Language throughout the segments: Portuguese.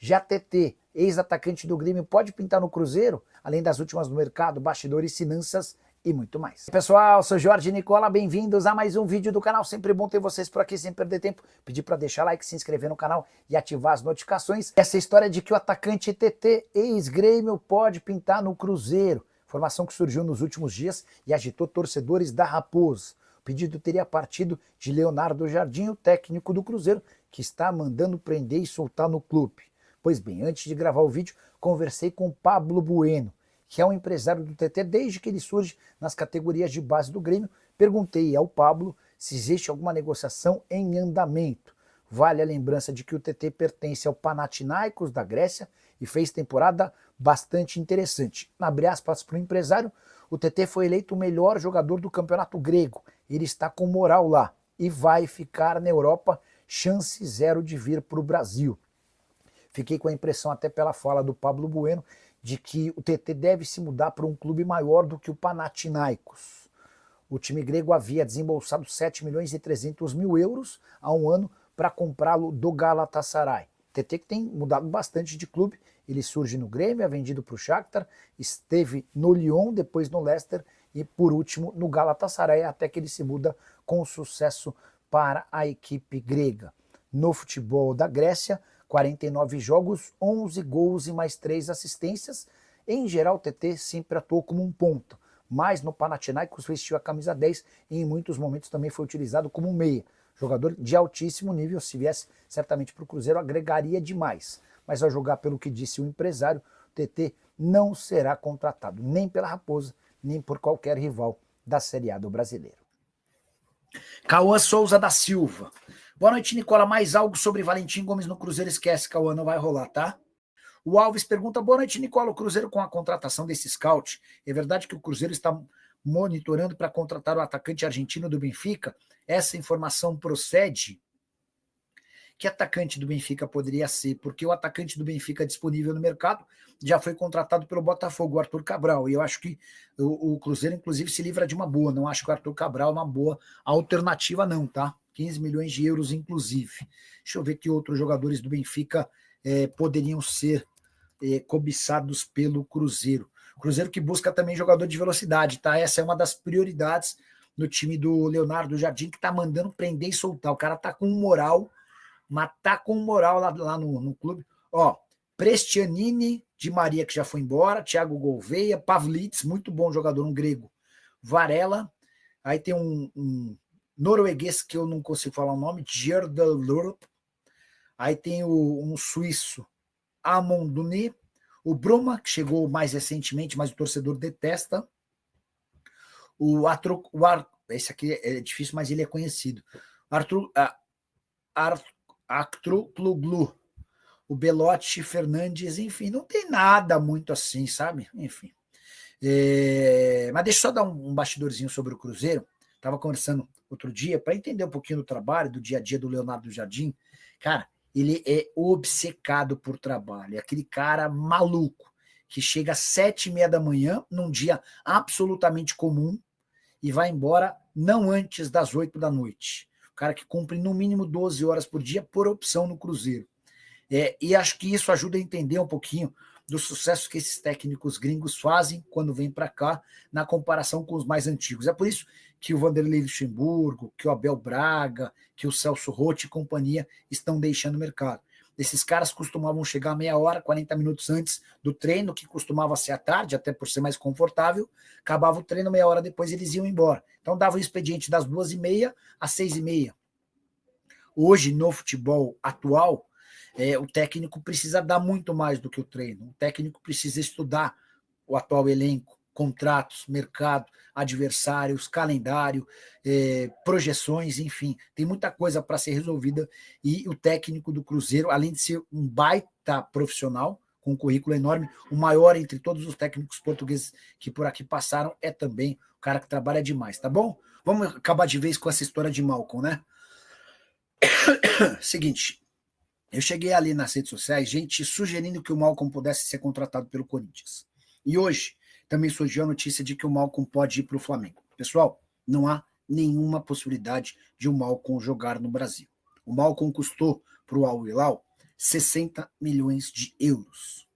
Já TT, ex-atacante do Grêmio, pode pintar no Cruzeiro? Além das últimas do mercado, bastidores, finanças e muito mais. Pessoal, sou Jorge Nicola, bem-vindos a mais um vídeo do canal. Sempre bom ter vocês por aqui sem perder tempo. Pedir para deixar like, se inscrever no canal e ativar as notificações. Essa história de que o atacante TT, ex-Grêmio, pode pintar no Cruzeiro. Informação que surgiu nos últimos dias e agitou torcedores da Raposa. O pedido teria partido de Leonardo Jardim, o técnico do Cruzeiro, que está mandando prender e soltar no clube. Pois bem, antes de gravar o vídeo, conversei com Pablo Bueno, que é um empresário do TT desde que ele surge nas categorias de base do Grêmio. Perguntei ao Pablo se existe alguma negociação em andamento. Vale a lembrança de que o TT pertence ao Panathinaikos da Grécia e fez temporada bastante interessante. Abre aspas para o empresário, o TT foi eleito o melhor jogador do campeonato grego. Ele está com moral lá e vai ficar na Europa, chance zero de vir para o Brasil. Fiquei com a impressão, até pela fala do Pablo Bueno, de que o TT deve se mudar para um clube maior do que o Panathinaikos. O time grego havia desembolsado 7 milhões e 300 mil euros há um ano para comprá-lo do Galatasaray. TT que tem mudado bastante de clube, ele surge no Grêmio, é vendido para o Shakhtar, esteve no Lyon, depois no Leicester e por último no Galatasaray, até que ele se muda com sucesso para a equipe grega. No futebol da Grécia, 49 jogos, 11 gols e mais 3 assistências. Em geral, o TT sempre atuou como um ponta, mas no Panathinaikos vestiu a camisa 10 e em muitos momentos também foi utilizado como um meia. Jogador de altíssimo nível, se viesse certamente para o Cruzeiro, agregaria demais. Mas ao jogar pelo que disse o empresário, o TT não será contratado, nem pela Raposa, nem por qualquer rival da Série A do Brasileiro. Cauã Souza da Silva. Boa noite, Nicola. Mais algo sobre Valentim Gomes no Cruzeiro? Esquece, Cauã, não vai rolar, tá? O Alves pergunta, boa noite, Nicola. O Cruzeiro com a contratação desse scout, é verdade que o Cruzeiro está monitorando para contratar o atacante argentino do Benfica? Essa informação procede? Que atacante do Benfica poderia ser? Porque o atacante do Benfica disponível no mercado já foi contratado pelo Botafogo, o Arthur Cabral, e eu acho que o Cruzeiro, inclusive, se livra de uma boa. Não acho que o Arthur Cabral é uma boa alternativa, não, tá? 15 milhões de euros, inclusive. Deixa eu ver que outros jogadores do Benfica poderiam ser cobiçados pelo Cruzeiro. Cruzeiro que busca também jogador de velocidade, tá? Essa é uma das prioridades no time do Leonardo Jardim, que tá mandando prender e soltar. O cara tá com moral, mas tá com moral lá no clube. Ó, Prestianini, Di Maria, que já foi embora, Thiago Gouveia, Pavlidis, muito bom jogador, um grego, Varela, aí tem um norueguês que eu não consigo falar o nome, Gerdalurp, aí tem um suíço, Amon Duni, o Bruma, que chegou mais recentemente, mas o torcedor detesta, esse aqui é difícil, mas ele é conhecido, Arthur Kluglu, o Belotti Fernandes, enfim, não tem nada muito assim, sabe? Enfim. Mas deixa eu só dar um bastidorzinho sobre o Cruzeiro. Estava conversando outro dia para entender um pouquinho do trabalho, do dia a dia do Leonardo Jardim. Cara, ele é obcecado por trabalho. É aquele cara maluco que chega às 7h30 da manhã, num dia absolutamente comum, e vai embora não antes das 8 da noite. O cara que cumpre no mínimo 12 horas por dia por opção no Cruzeiro. E acho que isso ajuda a entender um pouquinho do sucesso que esses técnicos gringos fazem quando vêm para cá, na comparação com os mais antigos. É por isso que o Vanderlei Luxemburgo, que o Abel Braga, que o Celso Roth e companhia estão deixando o mercado. Esses caras costumavam chegar meia hora, 40 minutos antes do treino, que costumava ser à tarde, até por ser mais confortável. Acabava o treino, meia hora depois eles iam embora. Então dava o expediente das 2h30 às 6h30. Hoje, no futebol atual, o técnico precisa dar muito mais do que o treino. O técnico precisa estudar o atual elenco, contratos, mercado, adversários, calendário, projeções, enfim. Tem muita coisa para ser resolvida e o técnico do Cruzeiro, além de ser um baita profissional, com um currículo enorme, o maior entre todos os técnicos portugueses que por aqui passaram, é também o cara que trabalha demais, tá bom? Vamos acabar de vez com essa história de Malcolm, né? Seguinte, eu cheguei ali nas redes sociais, gente sugerindo que o Malcolm pudesse ser contratado pelo Corinthians. E hoje também surgiu a notícia de que o Malcolm pode ir para o Flamengo. Pessoal, não há nenhuma possibilidade de o Malcolm jogar no Brasil. O Malcolm custou para o Al Hilal 60 milhões de euros.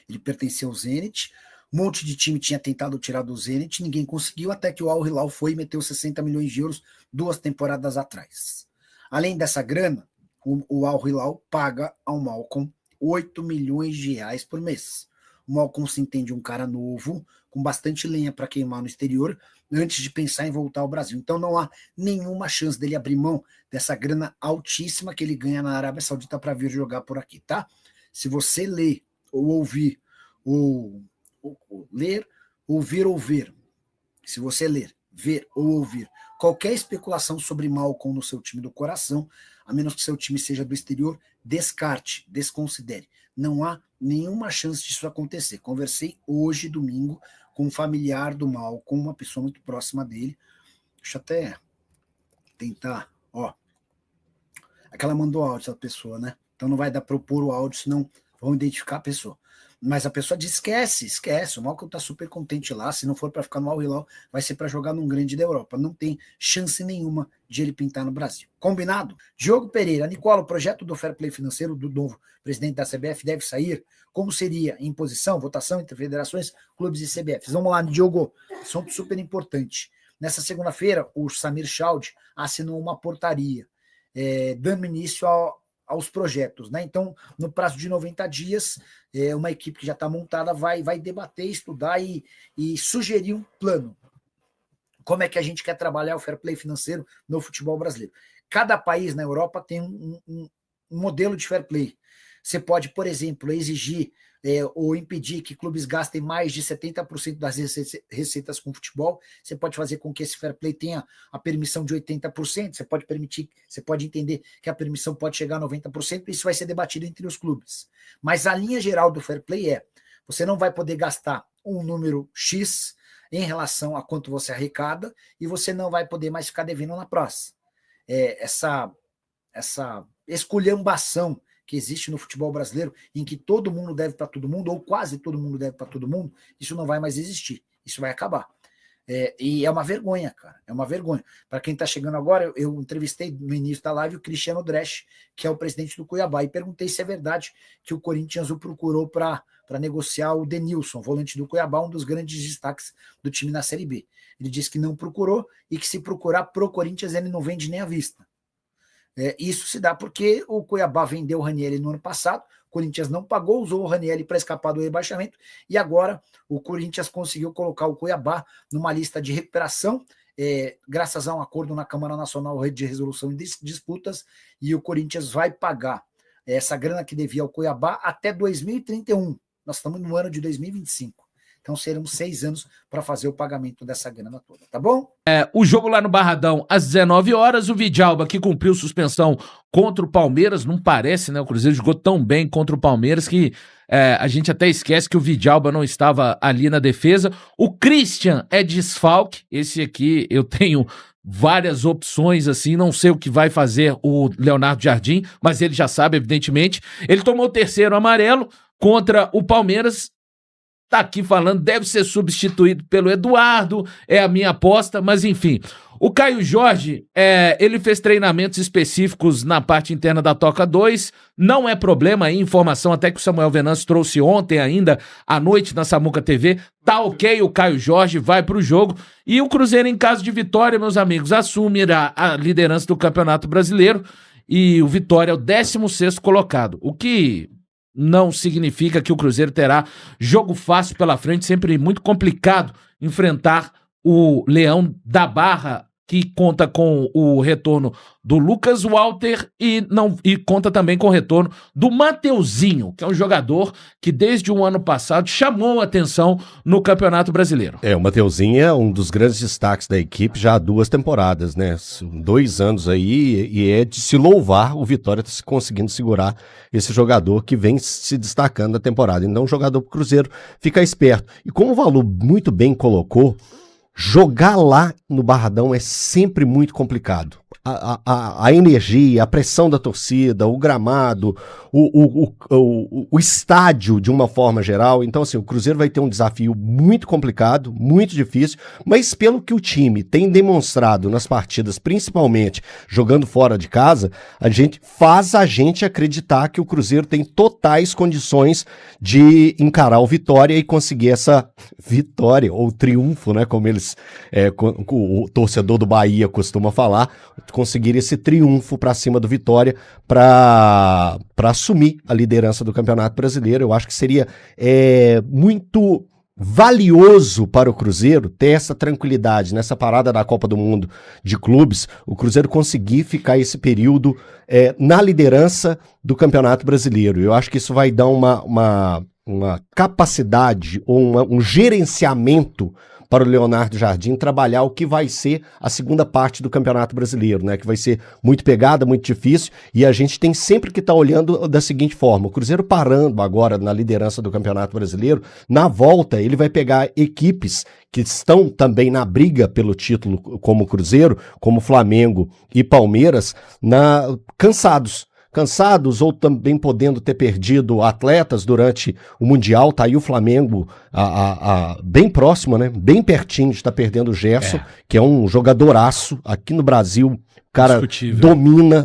Ele pertencia ao Zenit, um monte de time tinha tentado tirar do Zenit, ninguém conseguiu, até que o Al Hilal foi e meteu 60 milhões de euros 2 temporadas atrás. Além dessa grana, o Al Hilal paga ao Malcom 8 milhões de reais por mês. O Malcom se entende um cara novo, com bastante lenha para queimar no exterior, antes de pensar em voltar ao Brasil. Então não há nenhuma chance dele abrir mão dessa grana altíssima que ele ganha na Arábia Saudita para vir jogar por aqui, tá? Se você ler ou ouvir, ou ler, ouvir ou ver, se você ler, ver ou ouvir qualquer especulação sobre Malcom no seu time do coração, a menos que seu time seja do exterior, descarte, desconsidere. Não há nenhuma chance disso acontecer. Conversei hoje, domingo, com um familiar do Malcom, uma pessoa muito próxima dele. Deixa eu até tentar, ó. Aquela mandou áudio, essa pessoa, né? Então não vai dar para eu pôr o áudio, senão vão identificar a pessoa. Mas a pessoa diz, esquece, o Malcom tá super contente lá, se não for para ficar no Al Hilal, vai ser para jogar num grande da Europa. Não tem chance nenhuma de ele pintar no Brasil. Combinado? Diogo Pereira, Nicola, o projeto do Fair Play financeiro do novo presidente da CBF deve sair? Como seria? Imposição, votação entre federações, clubes e CBFs? Vamos lá, Diogo, assunto super importante. Nessa segunda-feira, o Samir Chaud assinou uma portaria dando início aos projetos, né? Então, no prazo de 90 dias, uma equipe que já está montada vai debater, estudar e sugerir um plano. Como é que a gente quer trabalhar o fair play financeiro no futebol brasileiro? Cada país na Europa tem um modelo de fair play. Você pode, por exemplo, exigir ou impedir que clubes gastem mais de 70% das receitas com futebol. Você pode fazer com que esse fair play tenha a permissão de 80%, você pode entender que a permissão pode chegar a 90%, e isso vai ser debatido entre os clubes. Mas a linha geral do fair play você não vai poder gastar um número X em relação a quanto você arrecada, e você não vai poder mais ficar devendo na praça. Essa esculhambação que existe no futebol brasileiro, em que todo mundo deve para todo mundo, ou quase todo mundo deve para todo mundo, isso não vai mais existir, isso vai acabar. E é uma vergonha, cara, é uma vergonha. Para quem está chegando agora, eu entrevistei no início da live o Cristiano Dresch, que é o presidente do Cuiabá, e perguntei se é verdade que o Corinthians o procurou para negociar o Denilson, volante do Cuiabá, um dos grandes destaques do time na Série B. Ele disse que não procurou, e que se procurar pro Corinthians ele não vende nem à vista. Isso se dá porque o Cuiabá vendeu o Ranieri no ano passado, o Corinthians não pagou, usou o Ranieri para escapar do rebaixamento, e agora o Corinthians conseguiu colocar o Cuiabá numa lista de recuperação, graças a um acordo na Câmara Nacional de Resolução de Disputas, e o Corinthians vai pagar essa grana que devia ao Cuiabá até 2031. Nós estamos no ano de 2025. Então serão 6 anos para fazer o pagamento dessa grana toda, tá bom? O jogo lá no Barradão, às 19 horas, o Vidalba, que cumpriu suspensão contra o Palmeiras, não parece, né? O Cruzeiro jogou tão bem contra o Palmeiras que a gente até esquece que o Vidalba não estava ali na defesa. O Christian é desfalque, esse aqui eu tenho várias opções, assim, não sei o que vai fazer o Leonardo Jardim, mas ele já sabe, evidentemente. Ele tomou o 3º amarelo contra o Palmeiras. Tá aqui falando, deve ser substituído pelo Eduardo, é a minha aposta, mas enfim. O Caio Jorge, ele fez treinamentos específicos na parte interna da Toca 2, não é problema aí, informação até que o Samuel Venâncio trouxe ontem ainda, à noite na Samuca TV, tá ok, o Caio Jorge vai pro jogo, e o Cruzeiro, em caso de vitória, meus amigos, assumirá a liderança do Campeonato Brasileiro, e o Vitória é o 16º colocado, o que não significa que o Cruzeiro terá jogo fácil pela frente, sempre muito complicado enfrentar o Leão da Barra, que conta com o retorno do Lucas Walter e conta também com o retorno do Mateuzinho, que é um jogador que desde o ano passado chamou a atenção no Campeonato Brasileiro. O Mateuzinho é um dos grandes destaques da equipe já há 2 temporadas, né? 2 anos aí, e é de se louvar o Vitória tá conseguindo segurar esse jogador que vem se destacando na temporada. Então o jogador pro Cruzeiro fica esperto. E como o Valu muito bem colocou, jogar lá no Barradão é sempre muito complicado. a energia, a pressão da torcida, o gramado, o estádio de uma forma geral. Então, assim, o Cruzeiro vai ter um desafio muito complicado, muito difícil, mas pelo que o time tem demonstrado nas partidas, principalmente jogando fora de casa, faz a gente acreditar que o Cruzeiro tem totais condições de encarar o Vitória e conseguir essa vitória, ou triunfo, né, como o torcedor do Bahia costuma falar, conseguir esse triunfo para cima do Vitória para assumir a liderança do Campeonato Brasileiro. Eu acho que seria muito valioso para o Cruzeiro ter essa tranquilidade nessa parada da Copa do Mundo de clubes, o Cruzeiro conseguir ficar esse período na liderança do Campeonato Brasileiro. Eu acho que isso vai dar uma capacidade ou um gerenciamento para o Leonardo Jardim trabalhar o que vai ser a segunda parte do Campeonato Brasileiro, né? Que vai ser muito pegada, muito difícil, e a gente tem sempre que estar olhando da seguinte forma: o Cruzeiro parando agora na liderança do Campeonato Brasileiro, na volta ele vai pegar equipes que estão também na briga pelo título, como o Cruzeiro, como Flamengo e Palmeiras, cansados ou também podendo ter perdido atletas durante o Mundial. Tá aí o Flamengo bem próximo, né? Bem pertinho de estar perdendo o Gerson, que é um jogadoraço aqui no Brasil. O cara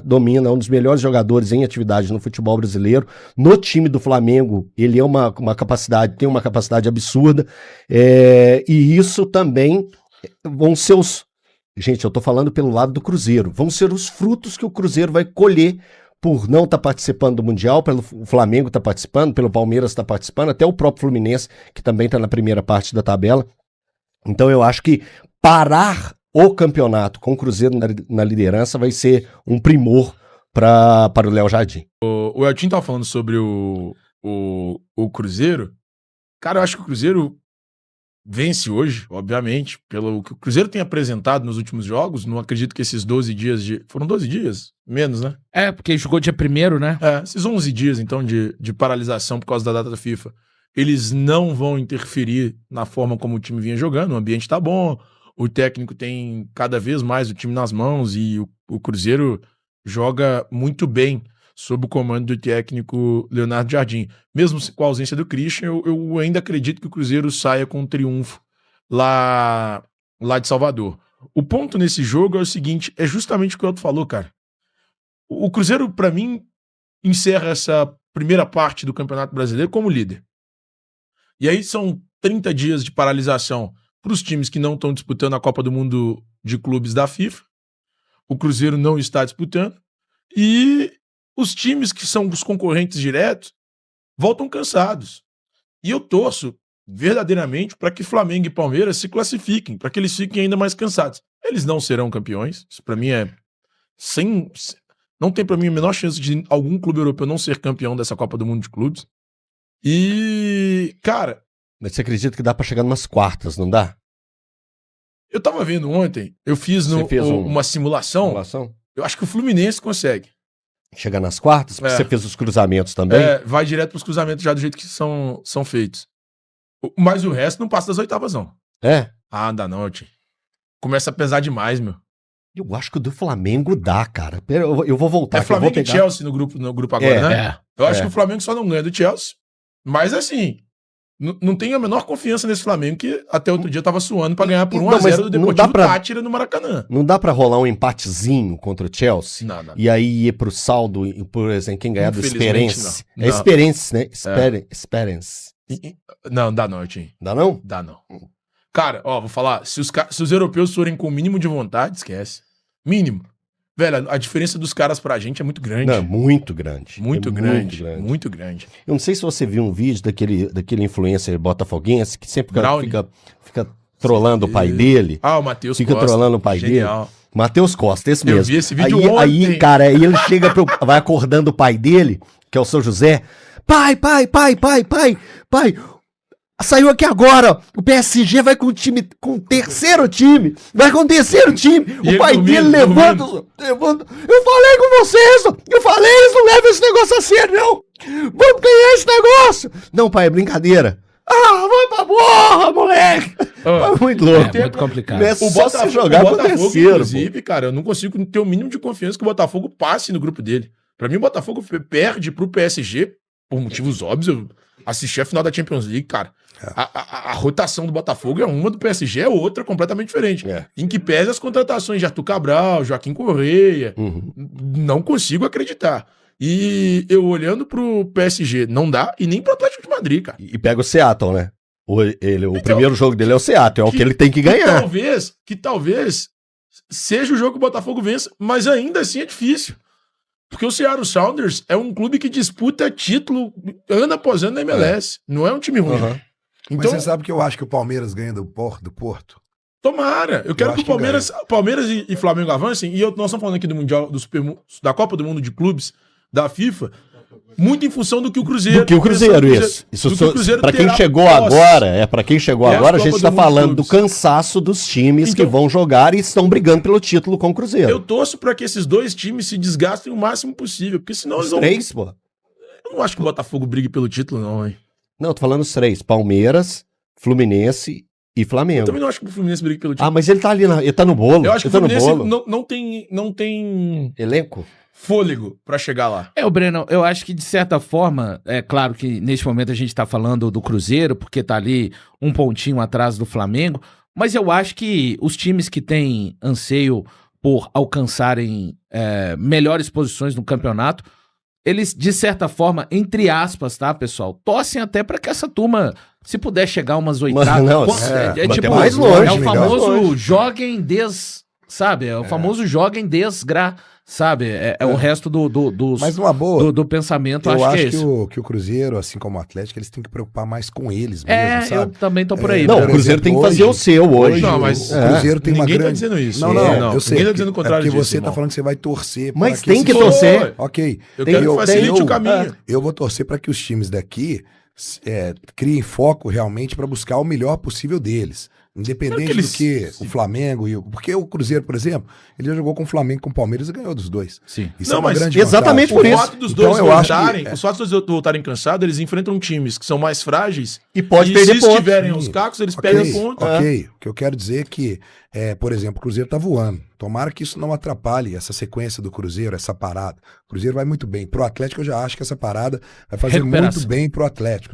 domina, um dos melhores jogadores em atividade no futebol brasileiro. No time do Flamengo, ele tem uma capacidade absurda, e isso também vão ser gente, eu tô falando pelo lado do Cruzeiro, vão ser os frutos que o Cruzeiro vai colher por não estar participando do Mundial, pelo Flamengo estar participando, pelo Palmeiras estar participando, até o próprio Fluminense, que também está na primeira parte da tabela. Então eu acho que parar o campeonato com o Cruzeiro na liderança vai ser um primor para o Léo Jardim. O Eltinho tá falando sobre o Cruzeiro. Cara, eu acho que o Cruzeiro vence hoje, obviamente, pelo que o Cruzeiro tem apresentado nos últimos jogos. Não acredito que esses 12 dias Foram 12 dias? Menos, né? Porque jogou dia 1º, né? Esses 11 dias, então, de paralisação por causa da data da FIFA, eles não vão interferir na forma como o time vinha jogando. O ambiente tá bom, o técnico tem cada vez mais o time nas mãos e o Cruzeiro joga muito bem sob o comando do técnico Leonardo Jardim. Mesmo com a ausência do Christian, eu ainda acredito que o Cruzeiro saia com um triunfo lá de Salvador. O ponto nesse jogo é o seguinte, é justamente o que o Elton falou, cara. O Cruzeiro, pra mim, encerra essa primeira parte do Campeonato Brasileiro como líder. E aí são 30 dias de paralisação para os times que não estão disputando a Copa do Mundo de Clubes da FIFA. O Cruzeiro não está disputando. E os times que são os concorrentes diretos voltam cansados. E eu torço verdadeiramente para que Flamengo e Palmeiras se classifiquem, para que eles fiquem ainda mais cansados. Eles não serão campeões. Isso para mim não tem para mim a menor chance de algum clube europeu não ser campeão dessa Copa do Mundo de Clubes. E, cara... Mas você acredita que dá para chegar numas quartas, não dá? Eu tava vendo ontem, eu fiz uma simulação. Eu acho que o Fluminense consegue. Chegar nas quartas? Porque você fez os cruzamentos também? Vai direto pros cruzamentos já do jeito que são feitos. Mas o resto não passa das oitavas, não. Ah, dá não, tio. Começa a pesar demais, meu. Eu acho que o do Flamengo dá, cara. Eu vou voltar. Flamengo e Chelsea no grupo agora, né? Eu acho que o Flamengo só não ganha do Chelsea. Mas assim, não tenho a menor confiança nesse Flamengo, que até outro dia tava suando pra ganhar por 1-0 do Deportivo Táchira no Maracanã. Não dá pra rolar um empatezinho contra o Chelsea? Não. E aí ir pro saldo, por exemplo, quem ganhar do Esperance? Não. É Esperance, né? Esperance. Não, dá não, Tim. Dá não? Dá não. Cara, vou falar, se os europeus forem com o mínimo de vontade, esquece. Mínimo. Velho, a diferença dos caras pra gente é muito grande. Não, muito grande. Muito grande. Eu não sei se você viu um vídeo daquele influencer botafoguense que sempre fica trolando o pai dele. O Matheus Costa. Fica trolando o pai dele. Matheus Costa, esse mesmo. Eu vi esse vídeo ontem. Aí, cara, ele chega vai acordando o pai dele, que é o seu José. Pai. Saiu aqui agora, o PSG vai com o terceiro time. O pai dele levanta. Eu falei com vocês, não leva esse negócio a sério, não. Vamos ganhar esse negócio. Não, pai, é brincadeira. vai pra porra, moleque! Ô, É muito louco. É muito complicado. Não é só se jogar pro terceiro, inclusive, cara, eu não consigo ter o mínimo de confiança que o Botafogo passe no grupo dele. Pra mim, o Botafogo perde pro PSG, por motivos óbvios. Eu assisti a final da Champions League, cara. A rotação do Botafogo é uma, do PSG é outra, completamente diferente. É. Em que pese as contratações de Arthur Cabral, Joaquim Correia. Uhum. Não consigo acreditar. E eu olhando pro PSG, não dá, e nem pro Atlético de Madrid, cara. E pega o Seattle, né? O primeiro jogo dele é o Seattle, é o que ele tem que ganhar. Que talvez seja o jogo que o Botafogo vença, mas ainda assim é difícil. Porque o Seattle Sounders é um clube que disputa título ano após ano na MLS. Não é um time ruim. Uhum. Então, Mas você sabe que eu acho que o Palmeiras ganha do Porto? tomara. Eu quero acho que o que Palmeiras e Flamengo avancem. E nós estamos falando aqui do Mundial, da Copa do Mundo de Clubes da FIFA, muito em função do que o Cruzeiro... Do que o Cruzeiro, isso. do que o Cruzeiro Pra quem terá chegou posse. agora, pra quem chegou É a agora, a Copa gente do tá Mundo falando de do Clubes. cansaço dos times que Então- vão jogar e estão brigando pelo título com o Cruzeiro. Eu torço para que esses dois times se desgastem o máximo possível, porque senão eles Os vão... três, pô. Eu não acho que o Botafogo brigue pelo título, não, hein? Não, eu tô falando os três. Palmeiras, Fluminense e Eu Flamengo. também não acho que o Fluminense brigue pelo título. Ah, mas ele tá ali, ele tá no bolo. Eu acho que ele o tá no Fluminense bolo. não tem Elenco? fôlego para chegar lá. O Breno, eu acho que de certa forma, é claro que neste momento a gente tá falando do Cruzeiro, porque tá ali um pontinho atrás do Flamengo, mas eu acho que os times que têm anseio por alcançarem melhores posições no campeonato, eles, de certa forma, entre aspas, tá, pessoal, torcem até para que essa turma, se puder chegar umas oitavas, não, mas até tipo, mais longe, é o melhor famoso longe. joguem sabe? É o famoso joguem sabe? É o resto dos... Mas numa boa, do pensamento, eu acho que é acho isso. que o Cruzeiro, assim como o Atlético, eles têm que preocupar mais com eles mesmo, Eu sabe? também tô por aí. Não, Breno. o Cruzeiro tem que fazer hoje- o seu hoje. Não, mas o Cruzeiro tem uma ninguém grande... tá dizendo isso. Não, Não, eu sei. ninguém tá dizendo o contrário porque disso, você irmão. tá falando que você vai torcer. Mas para tem que esses- torcer. Ok. Eu quero que facilite o eu- caminho. Eu vou torcer para que os times daqui criem foco realmente para buscar o melhor possível deles. Independente Claro que do que eles- o Flamengo e o... Porque o Cruzeiro, por exemplo, ele já jogou com o Flamengo e com o Palmeiras e ganhou dos dois. Sim. Isso Não, é uma mas grande exatamente vantagem. por O isso. fato dos Então, dois eu acho que- voltarem, os fatos dos dois voltarem cansados, eles enfrentam times que são mais frágeis E pode e perder se pontos. estiverem aos cacos, eles perdem ponto. Ok. O que eu quero dizer é que, por exemplo, o Cruzeiro tá voando. Tomara que isso não atrapalhe essa sequência do Cruzeiro, essa parada. O Cruzeiro vai muito bem. Pro Atlético, eu já acho que essa parada vai fazer Recuperação. muito bem pro Atlético, né?